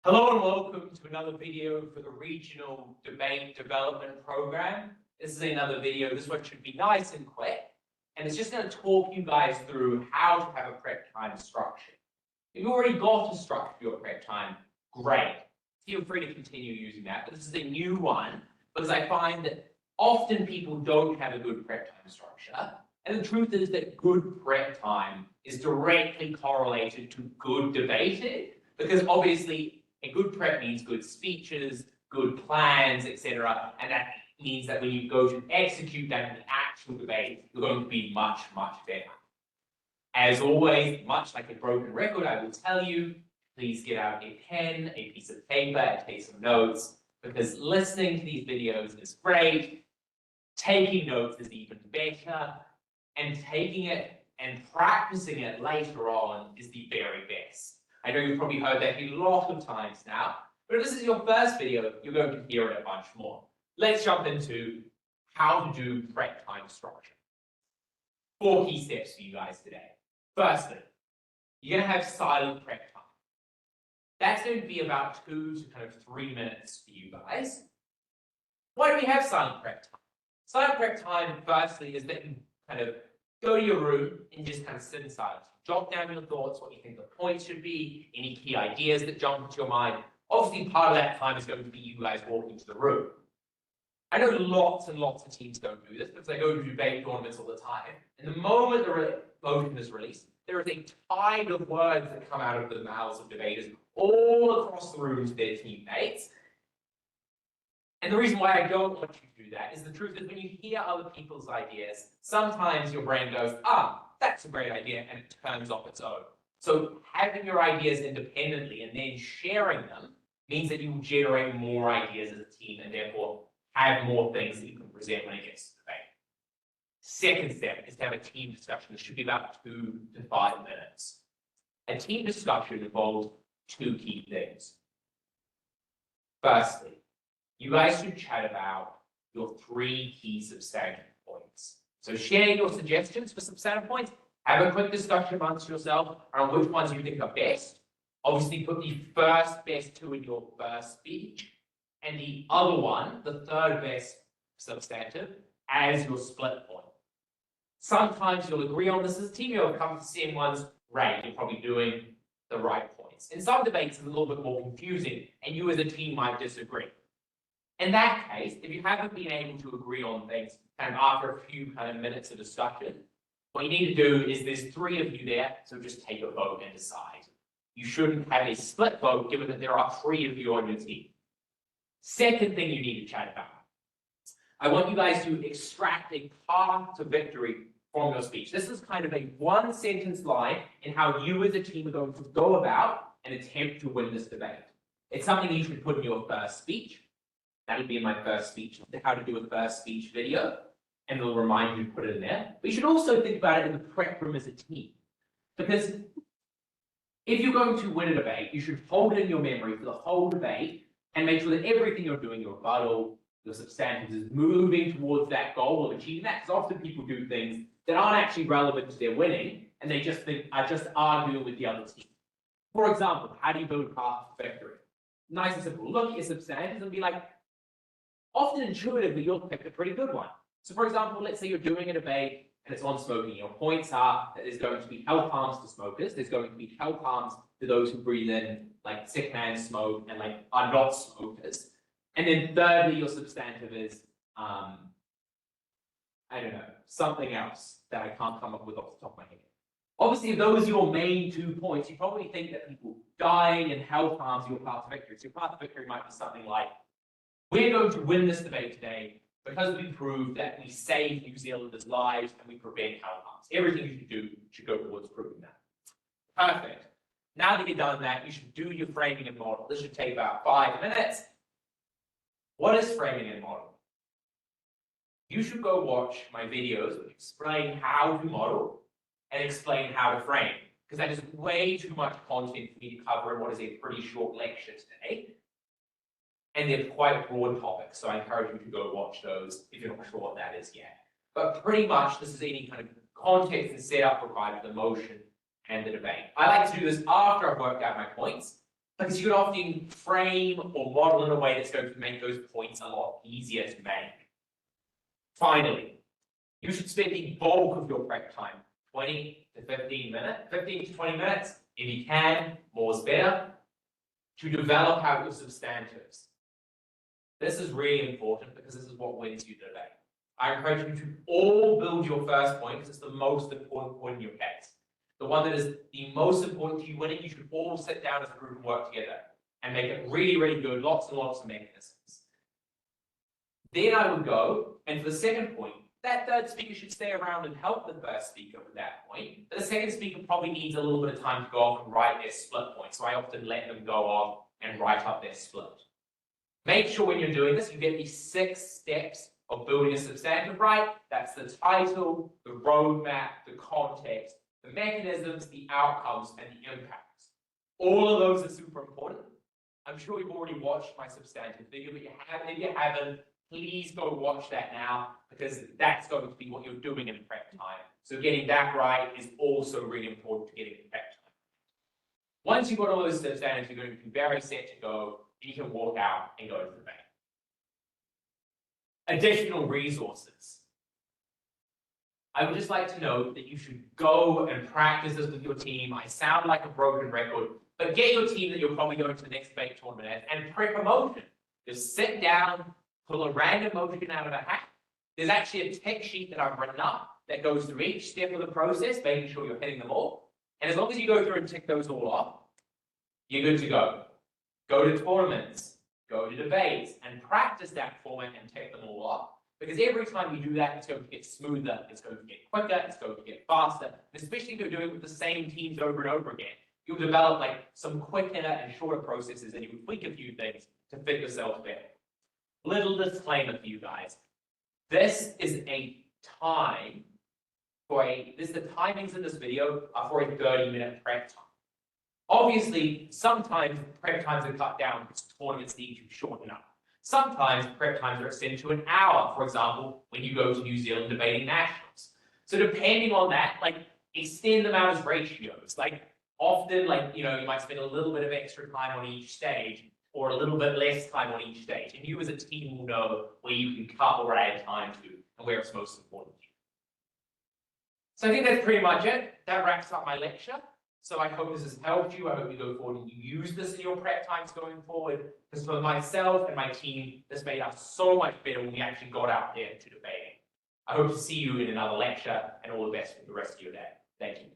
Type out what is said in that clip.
Hello and welcome to another video for the Regional Debate Development Program. This is another video. This one should be nice and quick, and it's just going to talk you guys through how to have a prep time structure. If you've already got a structure for your prep time, great. Feel free to continue using that, but this is a new one because I find that often people don't have a good prep time structure, and the truth is that good prep time is directly correlated to good debating, because obviously a good prep means good speeches, good plans, etc. And that means that when you go to execute that in the actual debate, you're going to be much, much better. As always, much like a broken record, I will tell you, please get out a pen, a piece of paper, and take some notes, because listening to these videos is great, taking notes is even better, and taking it and practicing it later on is the very best. I know you've probably heard that a lot of times now, but if this is your first video, you're going to hear it a bunch more. Let's jump into how to do prep time structure. 4 key steps for you guys today. Firstly, you're going to have silent prep time. That's going to be about 2 to 3 minutes for you guys. Why do we have silent prep time? Silent prep time, firstly, is that you go to your room and just sit in silence. Jot down your thoughts, what you think the points should be, any key ideas that jump into your mind. Obviously, part of that time is going to be you guys walking into the room. I know lots and lots of teams don't do this because they go to debate tournaments all the time. And the moment the motion is released, there is a tide of words that come out of the mouths of debaters all across the room to their teammates. And the reason why I don't want you to do that is the truth is when you hear other people's ideas, sometimes your brain goes, that's a great idea, and it turns off its own. So having your ideas independently and then sharing them means that you will generate more ideas as a team and therefore have more things that you can present when it gets to debate. Second step is to have a team discussion. It should be about 2 to 5 minutes. A team discussion involves 2 key things. Firstly, you guys should chat about your 3 key substantive points. So share your suggestions for substantive points. Have a quick discussion amongst yourself on which ones you think are best. Obviously, put the first best 2 in your first speech, and the other one, the third best substantive, as your split point. Sometimes you'll agree on this as a team, you'll come to the same ones, right, you're probably doing the right points. In some debates, it's a little bit more confusing, and you as a team might disagree. In that case, if you haven't been able to agree on things after a few minutes of discussion, what you need to do is there's 3 of you there, so just take a vote and decide. You shouldn't have a split vote given that there are 3 of you on your team. Second thing you need to chat about. I want you guys to extract a path to victory from your speech. This is a 1-sentence line in how you as a team are going to go about and attempt to win this debate. It's something you should put in your first speech. That'll be in my first speech, how to do a first speech video, and it'll remind you to put it in there. But you should also think about it in the prep room as a team. Because if you're going to win a debate, you should hold it in your memory for the whole debate and make sure that everything you're doing, your rebuttal, your substantives, is moving towards that goal of achieving that. Because often people do things that aren't actually relevant to their winning, and they just think, I just argue with the other team. For example, how do you build a path to victory? Nice and simple. Look at your substantives and be like, often intuitively, you'll pick a pretty good one. So for example, let's say you're doing a debate and it's on smoking. Your points are that there's going to be health harms to smokers. There's going to be health harms to those who breathe in secondhand smoke and are not smokers. And then thirdly, your substantive is, I don't know, something else that I can't come up with off the top of my head. Obviously, if those are your main 2 points, you probably think that people dying and health harms are your path to victory. So your path to victory might be something like, we're going to win this debate today because we proved that we save New Zealanders' lives and we prevent health harms. Everything you should do should go towards proving that. Perfect. Now that you've done that, you should do your framing and model. This should take about 5 minutes. What is framing and model? You should go watch my videos which explain how to model and explain how to frame, because that is way too much content for me to cover in what is a pretty short lecture today. And they're quite broad topics, so I encourage you to go watch those if you're not sure what that is yet. But pretty much, this is any context and setup provided for the motion and the debate. I like to do this after I've worked out my points, because you can often frame or model in a way that's going to make those points a lot easier to make. Finally, you should spend the bulk of your prep time, 20 to 15 minutes, 15 to 20 minutes, if you can, more is better, to develop out your substantives. This is really important because this is what wins you today. I encourage you to all build your first point because it's the most important point in your case. The one that is the most important to you winning, you should all sit down as a group and work together and make it really, really good, lots and lots of mechanisms. Then I would go, and for the second point, that third speaker should stay around and help the first speaker with that point. But the second speaker probably needs a little bit of time to go off and write their split point. So I often let them go off and write up their split. Make sure when you're doing this, you get these 6 steps of building a substantive right. That's the title, the roadmap, the context, the mechanisms, the outcomes, and the impacts. All of those are super important. I'm sure you've already watched my substantive video, but if you haven't, please go watch that now because that's going to be what you're doing in prep time. So getting that right is also really important to getting in prep time. Once you've got all those substantives, you're going to be very set to go, and you can walk out and go to the bank. Additional resources. I would just like to note that you should go and practice this with your team. I sound like a broken record, but get your team that you're probably going to the next debate tournament at and prep a motion. Just sit down, pull a random motion out of a hat. There's actually a tech sheet that I've written up that goes through each step of the process, making sure you're hitting them all. And as long as you go through and tick those all off, you're good to go. Go to tournaments, go to debates, and practice that format and tick them all off. Because every time you do that, it's going to get smoother, it's going to get quicker, it's going to get faster. And especially if you're doing it with the same teams over and over again, you'll develop like some quicker and shorter processes, and you can tweak a few things to fit yourself better. Little disclaimer for you guys. This is a time for the timings in this video are for a 30-minute prep time. Obviously, sometimes prep times are cut down because tournaments need to shorten up. Sometimes prep times are extended to an hour, for example, when you go to New Zealand debating nationals. So depending on that, like extend them out as ratios. Like often, you might spend a little bit of extra time on each stage or a little bit less time on each stage. And you as a team will know where you can cut or add time to and where it's most important to you. So I think that's pretty much it. That wraps up my lecture. So I hope this has helped you. I hope you go forward and you use this in your prep times going forward. Because for myself and my team, this made us so much better when we actually got out there to debating. I hope to see you in another lecture and all the best for the rest of your day. Thank you.